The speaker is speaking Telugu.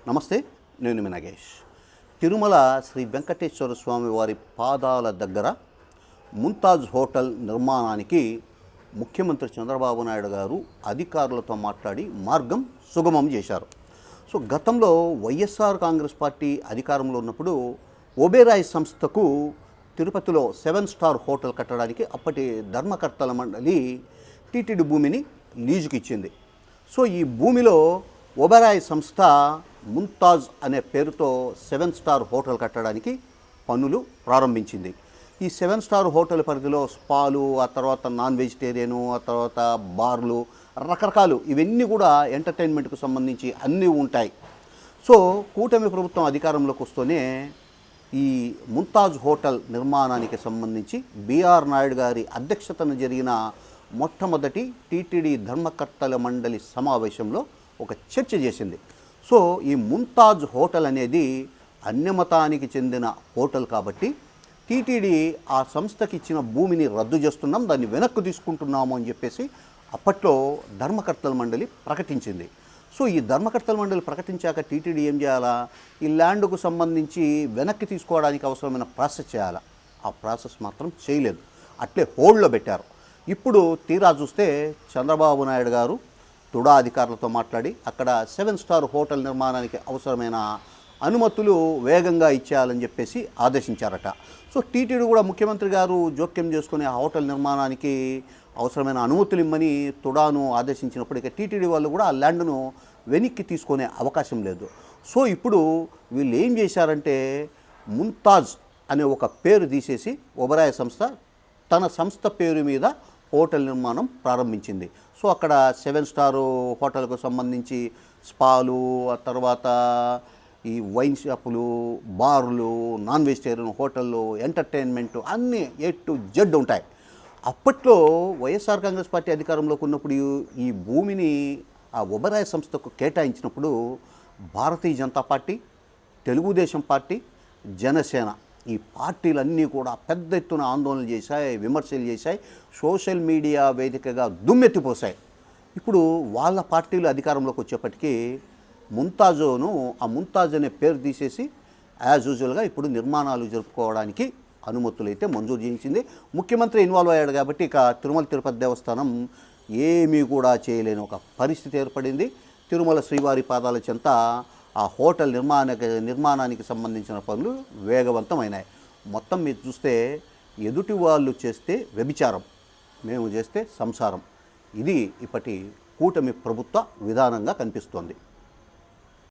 నమస్తే, నేను మీ నగేష్. తిరుమల శ్రీ వెంకటేశ్వర స్వామి వారి పాదాల దగ్గర ముంతాజ్ హోటల్ నిర్మాణానికి ముఖ్యమంత్రి చంద్రబాబు నాయుడు గారు అధికారులతో మాట్లాడి మార్గం సుగమం చేశారు. సో గతంలో వైఎస్ఆర్ కాంగ్రెస్ పార్టీ అధికారంలో ఉన్నప్పుడు ఒబెరాయ్ సంస్థకు తిరుపతిలో 7 స్టార్ హోటల్ కట్టడానికి అప్పటి ధర్మకర్తల మండలి టీటీడీ భూమిని లీజుకి ఇచ్చింది. సో ఈ భూమిలో ఒబెరాయ్ సంస్థ ముంతాజ్ అనే పేరుతో 7 స్టార్ హోటల్ కట్టడానికి పనులు ప్రారంభించింది. ఈ 7 స్టార్ హోటల్ పరిధిలో స్పాలు, ఆ తర్వాత నాన్ వెజిటేరియను, ఆ తర్వాత బార్లు, రకరకాలు ఇవన్నీ కూడా ఎంటర్టైన్మెంట్కు సంబంధించి అన్నీ ఉంటాయి. సో కూటమి ప్రభుత్వం అధికారంలోకి వస్తూనే ఈ ముంతాజ్ హోటల్ నిర్మాణానికి సంబంధించి బిఆర్ నాయుడు గారి అధ్యక్షతన జరిగిన మొట్టమొదటి టీటీడీ ధర్మకర్తల మండలి సమావేశంలో ఒక చర్చ చేసింది. సో ఈ ముంతాజ్ హోటల్ అనేది అన్యమతానికి చెందిన హోటల్ కాబట్టి టీటీడీ ఆ సంస్థకి ఇచ్చిన భూమిని రద్దు చేస్తున్నాం, దాన్ని వెనక్కు తీసుకుంటున్నాము అని చెప్పేసి అప్పట్లో ధర్మకర్తల మండలి ప్రకటించింది. సో ఈ ధర్మకర్తల మండలి ప్రకటించాక టీటీడీ ఏం చేయాలా? ఈ ల్యాండ్కు సంబంధించి వెనక్కి తీసుకోవడానికి అవసరమైన ప్రాసెస్ చేయాలా? ఆ ప్రాసెస్ మాత్రం చేయలేదు, అట్లే హోల్డ్లో పెట్టారు. ఇప్పుడు తీరా చూస్తే చంద్రబాబు నాయుడు గారు తుడా అధికారులతో మాట్లాడి అక్కడ 7 స్టార్ హోటల్ నిర్మాణానికి అవసరమైన అనుమతులు వేగంగా ఇచ్చేయాలని చెప్పేసి ఆదేశించారట. సో టీటీడీ కూడా ముఖ్యమంత్రి గారు జోక్యం చేసుకుని ఆ హోటల్ నిర్మాణానికి అవసరమైన అనుమతులు ఇమ్మని తుడాను ఆదేశించినప్పుడు ఇక టీటీడీ వాళ్ళు కూడా ఆ ల్యాండ్ను వెనక్కి తీసుకునే అవకాశం లేదు. సో ఇప్పుడు వీళ్ళు ఏం చేశారంటే ముంతాజ్ అనే ఒక పేరు తీసేసి ఒబెరాయ్ సంస్థ తన సంస్థ పేరు మీద హోటల్ నిర్మాణం ప్రారంభించింది. సో అక్కడ 7 స్టార్ హోటల్కు సంబంధించి స్పాలు, ఆ తర్వాత ఈ వైన్ షాపులు, బార్లు, నాన్ వెజిటేరియన్ హోటళ్ళు, ఎంటర్టైన్మెంట్ అన్నీ A to Z ఉంటాయి. అప్పట్లో వైఎస్ఆర్ కాంగ్రెస్ పార్టీ అధికారంలోకి ఉన్నప్పుడు ఈ భూమిని ఆ ఒబెరాయ్ సంస్థకు కేటాయించినప్పుడు భారతీయ జనతా పార్టీ, తెలుగుదేశం పార్టీ, జనసేన ఈ పార్టీలన్నీ కూడా పెద్ద ఎత్తున ఆందోళన చేశాయి, విమర్శలు చేశాయి, సోషల్ మీడియా వేదికగా దుమ్మెత్తిపోశాయి. ఇప్పుడు వాళ్ళ పార్టీలు అధికారంలోకి వచ్చేప్పటికీ ఆ ముంతాజ్ అనే పేరు తీసేసి యాజ్ యూజువల్గా ఇప్పుడు నిర్మాణాలు జరుపుకోవడానికి అనుమతులు అయితే మంజూరు చేయించింది. ముఖ్యమంత్రి ఇన్వాల్వ్ అయ్యాడు కాబట్టి ఇక తిరుమల తిరుపతి దేవస్థానం ఏమీ కూడా చేయలేని ఒక పరిస్థితి ఏర్పడింది. తిరుమల శ్రీవారి పాదాల చెంత ఆ హోటల్ నిర్మాణానికి సంబంధించిన పనులు వేగవంతమైనాయి. మొత్తం మీరు చూస్తే ఎదుటి వాళ్ళు చేస్తే వ్యభిచారం, మేము చేస్తే సంసారం, ఇది ఇప్పటి కూటమి ప్రభుత్వ విధానంగా కనిపిస్తోంది.